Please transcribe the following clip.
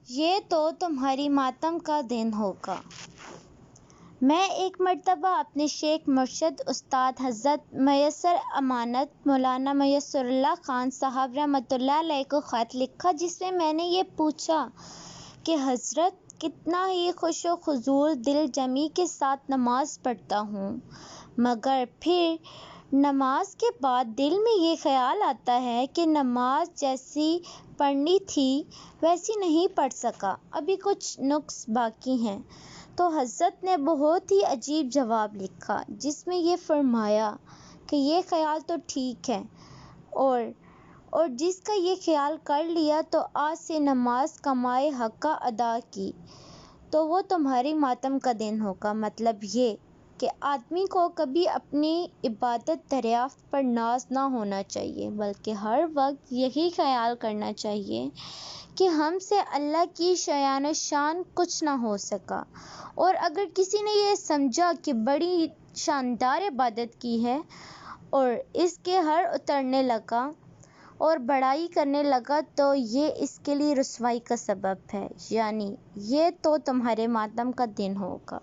یہ تو تمہاری ماتم کا دن ہوگا۔ میں ایک مرتبہ اپنے شیخ مرشد استاد حضرت میسر امانت مولانا میسر اللہ خان صاحب رحمۃ اللہ علیہ کو خط لکھا، جس میں میں نے یہ پوچھا کہ حضرت کتنا ہی خوش و خضوع دل جمعی کے ساتھ نماز پڑھتا ہوں، مگر پھر نماز کے بعد دل میں یہ خیال آتا ہے کہ نماز جیسی پڑھنی تھی ویسی نہیں پڑھ سکا، ابھی کچھ نقص باقی ہیں۔ تو حضرت نے بہت ہی عجیب جواب لکھا، جس میں یہ فرمایا کہ یہ خیال تو ٹھیک ہے، اور جس کا یہ خیال کر لیا تو آج سے نماز کمائے حقہ ادا کی تو وہ تمہاری ماتم کا دن ہوگا۔ مطلب یہ کہ آدمی کو کبھی اپنی عبادت دریافت پر ناز نہ ہونا چاہیے، بلکہ ہر وقت یہی خیال کرنا چاہیے کہ ہم سے اللہ کی شأن و شان کچھ نہ ہو سکا، اور اگر کسی نے یہ سمجھا کہ بڑی شاندار عبادت کی ہے اور اس کے ہر اترنے لگا اور بڑائی کرنے لگا تو یہ اس کے لیے رسوائی کا سبب ہے، یعنی یہ تو تمہارے ماتم کا دن ہوگا۔